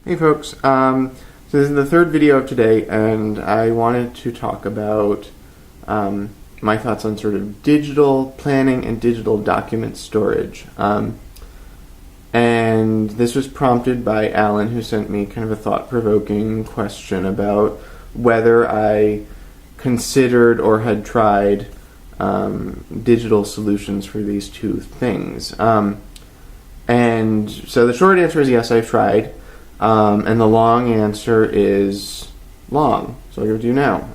Hey folks, so this is the third video of today, and I wanted to talk about my thoughts on sort of digital planning and digital document storage. And this was prompted by Alan, who sent me kind of a thought-provoking question about whether I considered or had tried digital solutions for these two things. And so the short answer is yes, I've tried. And the long answer is long, so I'll give it to you now.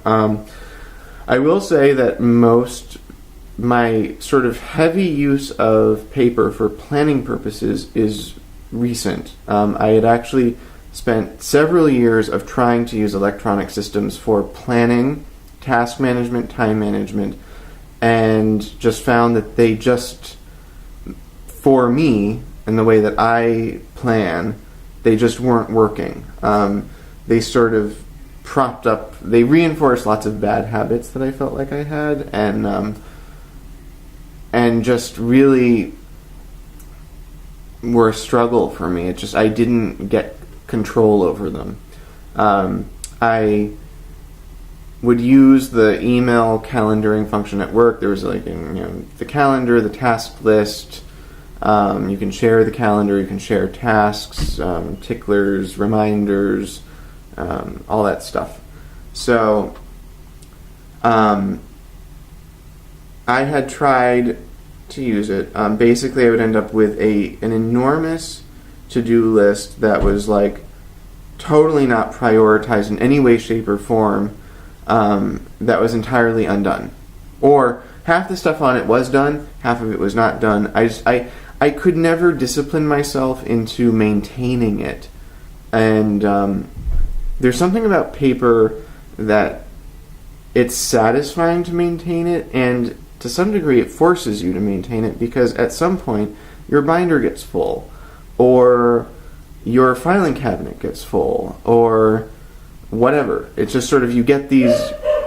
I will say that my sort of heavy use of paper for planning purposes is recent. I had actually spent several years of trying to use electronic systems for planning, task management, time management, and just found that they just, for me, and the way that I plan, they just weren't working. They sort of they reinforced lots of bad habits that I felt like I had, and just really were a struggle for me. I didn't get control over them. I would use the email calendaring function at work. There was the calendar, the task list. You can share the calendar, you can share tasks, ticklers, reminders, all that stuff. So, I had tried to use it. Basically, I would end up with an enormous to-do list that was totally not prioritized in any way, shape, or form, that was entirely undone. Or half the stuff on it was done, half of it was not done. I could never discipline myself into maintaining it. And there's something about paper that it's satisfying to maintain it, and to some degree it forces you to maintain it, because at some point your binder gets full, or your filing cabinet gets full, or whatever. It's just sort of, you get these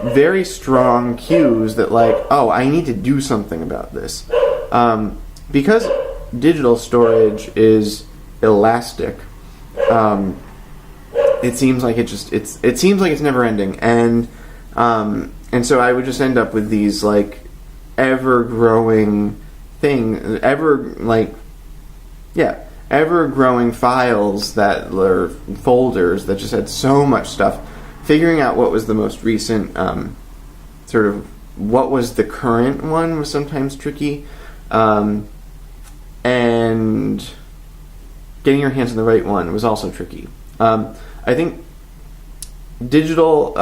very strong cues that oh, I need to do something about this. Because digital storage is elastic, it seems like it's never ending, and so I would just end up with these ever growing files or folders that just had so much stuff. Figuring out what was the most recent, sort of what was the current one, was sometimes tricky. And getting your hands on the right one was also tricky. I think digital,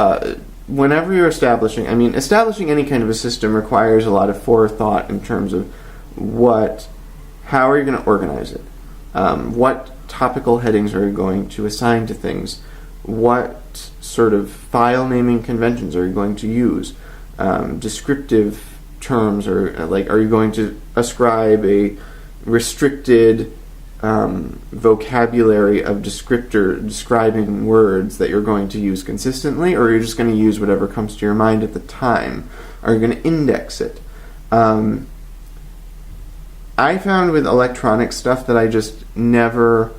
whenever you're establishing any kind of a system requires a lot of forethought in terms of how are you going to organize it? What topical headings are you going to assign to things? What sort of file naming conventions are you going to use? Descriptive terms, or are you going to ascribe a restricted vocabulary of describing words that you're going to use consistently, or are you just going to use whatever comes to your mind at the time? Are you going to index it? I found with electronic stuff that I just never,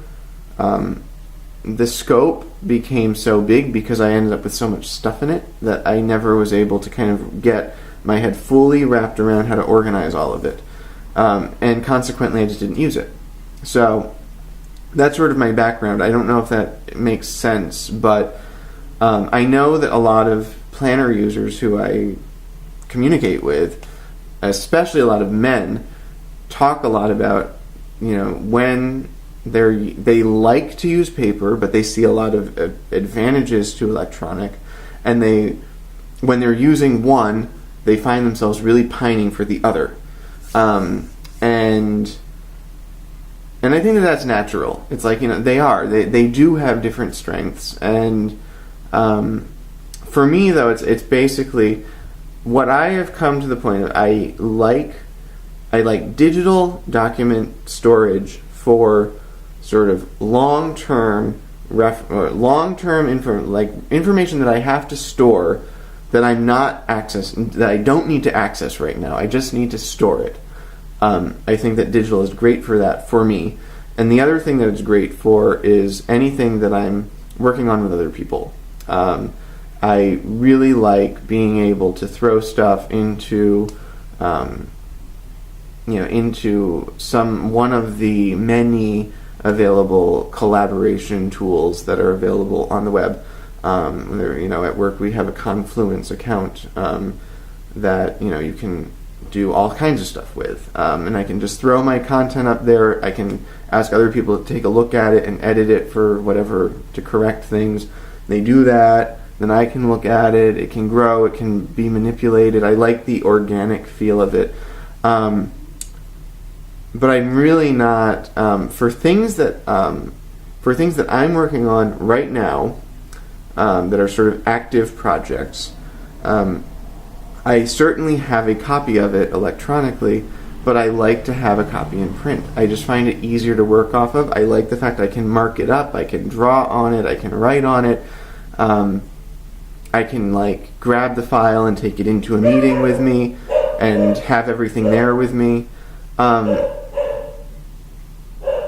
the scope became so big because I ended up with so much stuff in it that I never was able to kind of get my head fully wrapped around how to organize all of it. And consequently, I just didn't use it. So that's sort of my background. I don't know if that makes sense, but I know that a lot of planner users who I communicate with, especially a lot of men, talk a lot about, when they like to use paper, but they see a lot of advantages to electronic, and when they're using one, they find themselves really pining for the other. And I think that's natural. It's they do have different strengths, and for me though, it's basically what I have come to the point of. I like digital document storage for sort of long-term information that I have to store, that I'm not that I don't need to access right now. I just need to store it. I think that digital is great for that for me. And the other thing that it's great for is anything that I'm working on with other people. I really like being able to throw stuff into, into one of the many available collaboration tools that are available on the web. At work we have a Confluence account that you can do all kinds of stuff with, and I can just throw my content up there. I can ask other people to take a look at it and edit it for whatever, to correct things. They do that, then I can look at it. It can grow, it can be manipulated. I like the organic feel of it, but I'm really not for things that I'm working on right now, that are sort of active projects. I certainly have a copy of it electronically, but I like to have a copy in print. I just find it easier to work off of. I like the fact I can mark it up, I can draw on it, I can write on it. I can grab the file and take it into a meeting with me and have everything there with me.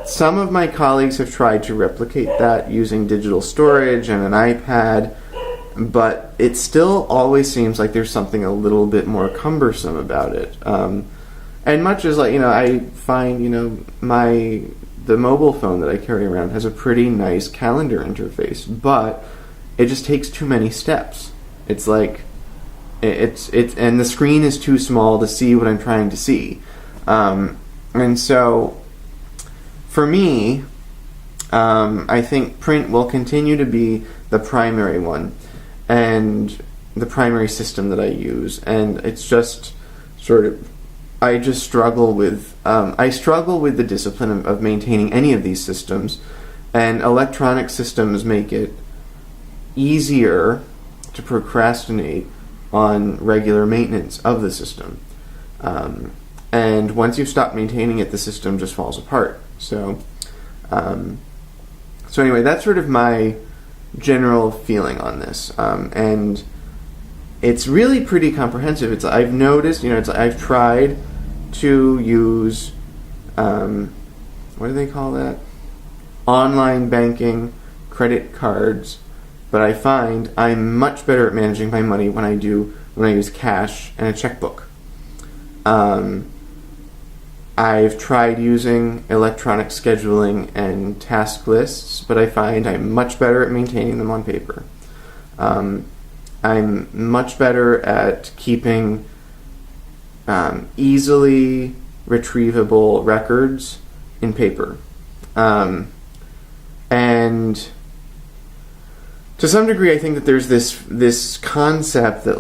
Some of my colleagues have tried to replicate that using digital storage and an iPad, but it still always seems like there's something a little bit more cumbersome about it. And much as I find the mobile phone that I carry around has a pretty nice calendar interface, but it just takes too many steps. It's and the screen is too small to see what I'm trying to see, and so for me, I think print will continue to be the primary one and the primary system that I use, and it's just I struggle with the discipline of maintaining any of these systems, and electronic systems make it easier to procrastinate on regular maintenance of the system. And once you stop maintaining it, the system just falls apart. So anyway, that's sort of my general feeling on this. And it's really pretty comprehensive. I've noticed, I've tried to use, what do they call that? Online banking, credit cards, but I find I'm much better at managing my money when I use cash and a checkbook. I've tried using electronic scheduling and task lists, but I find I'm much better at maintaining them on paper. I'm much better at keeping easily retrievable records in paper. And to some degree, I think that there's this concept that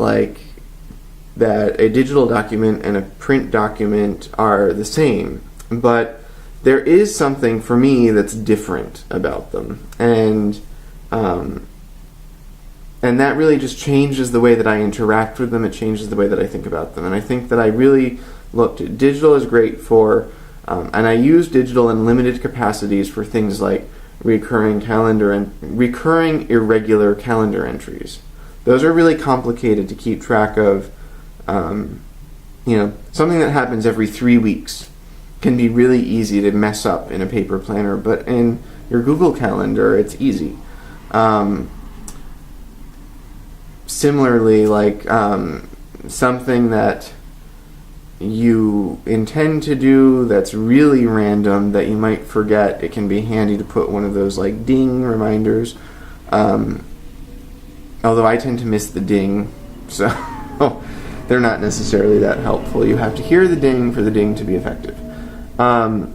that a digital document and a print document are the same, but there is something for me that's different about them, and that really just changes the way that I interact with them. It changes the way that I think about them, and I think that I really looked at digital is great for, and I use digital in limited capacities for things like recurring irregular calendar entries. Those are really complicated to keep track of. Something that happens every 3 weeks can be really easy to mess up in a paper planner, but in your Google Calendar, it's easy. Similarly, something that you intend to do that's really random that you might forget, it can be handy to put one of those ding reminders. Although I tend to miss the ding, so they're not necessarily that helpful. You have to hear the ding for the ding to be effective. But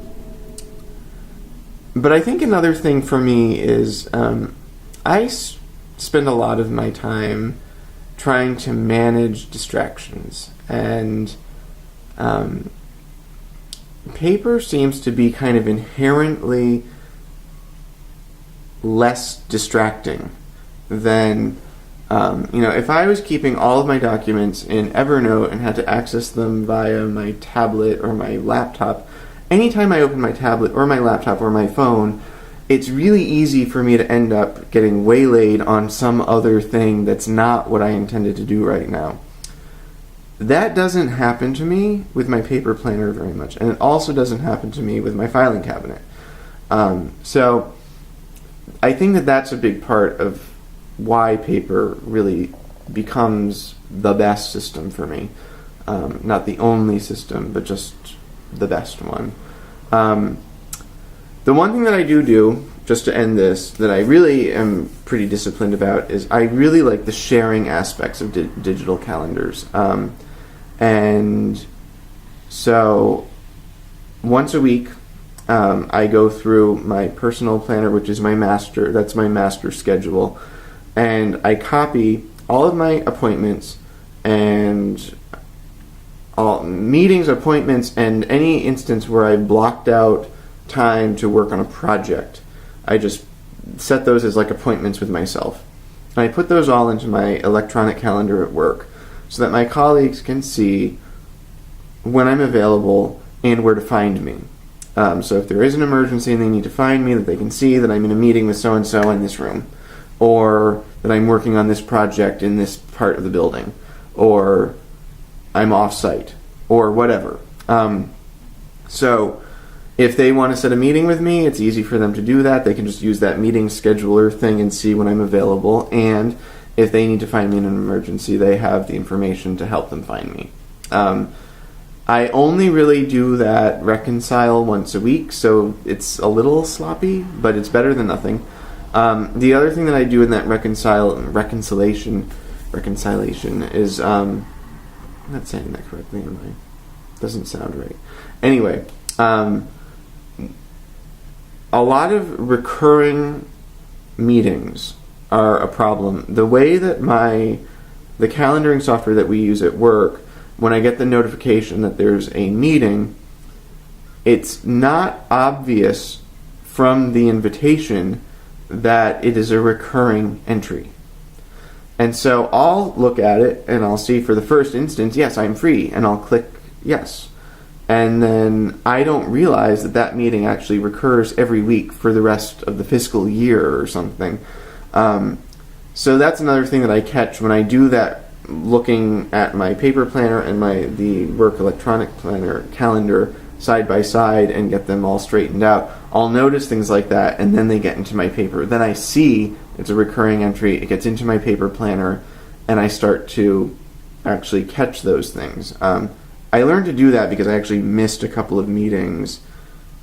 I think another thing for me is I spend a lot of my time trying to manage distractions, and paper seems to be kind of inherently less distracting than if I was keeping all of my documents in Evernote and had to access them via my tablet or my laptop, anytime I open my tablet or my laptop or my phone, it's really easy for me to end up getting waylaid on some other thing that's not what I intended to do right now. That doesn't happen to me with my paper planner very much, and it also doesn't happen to me with my filing cabinet. So I think that that's a big part of why paper really becomes the best system for me. Not the only system, but just the best one. The one thing that I do, just to end this, that I really am pretty disciplined about is I really like the sharing aspects of digital calendars. And so once a week, I go through my personal planner, which is that's my master schedule, and I copy all of my appointments and all meetings, appointments, and any instance where I blocked out time to work on a project. I just set those as like appointments with myself. And I put those all into my electronic calendar at work so that my colleagues can see when I'm available and where to find me. So if there is an emergency and they need to find me, that they can see that I'm in a meeting with so-and-so in this room, or that I'm working on this project in this part of the building, or I'm off-site, or whatever. So if they want to set a meeting with me, it's easy for them to do that. They can just use that meeting scheduler thing and see when I'm available. And if they need to find me in an emergency, they have the information to help them find me. I only really do that reconcile once a week, so it's a little sloppy, but it's better than nothing. The other thing that I do in that reconciliation is, I'm not saying that correctly, am I? Doesn't sound right. Anyway, a lot of recurring meetings are a problem. The way that the calendaring software that we use at work, when I get the notification that there's a meeting, it's not obvious from the invitation that it is a recurring entry. And so I'll look at it and I'll see for the first instance, yes, I'm free, and I'll click yes. And then I don't realize that that meeting actually recurs every week for the rest of the fiscal year or something. So that's another thing that I catch when I do that, looking at my paper planner and the work electronic planner calendar side by side and get them all straightened out. I'll notice things like that, and then they get into my paper. Then I see it's a recurring entry, it gets into my paper planner, and I start to actually catch those things. I learned to do that because I actually missed a couple of meetings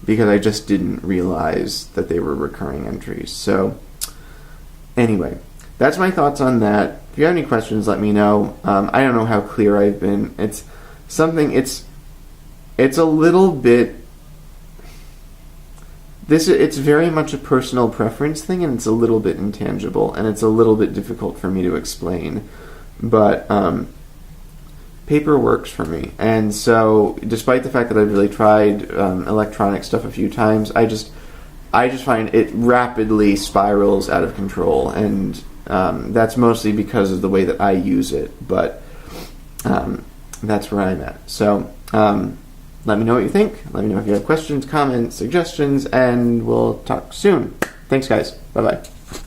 because I just didn't realize that they were recurring entries. So anyway, that's my thoughts on that. If you have any questions, let me know. I don't know how clear I've been. It's a little bit, it's very much a personal preference thing, and it's a little bit intangible, and it's a little bit difficult for me to explain. But paper works for me, and so despite the fact that I've really tried electronic stuff a few times, I just find it rapidly spirals out of control, and that's mostly because of the way that I use it, but that's where I'm at. So let me know what you think. Let me know if you have questions, comments, suggestions, and we'll talk soon. Thanks, guys. Bye-bye.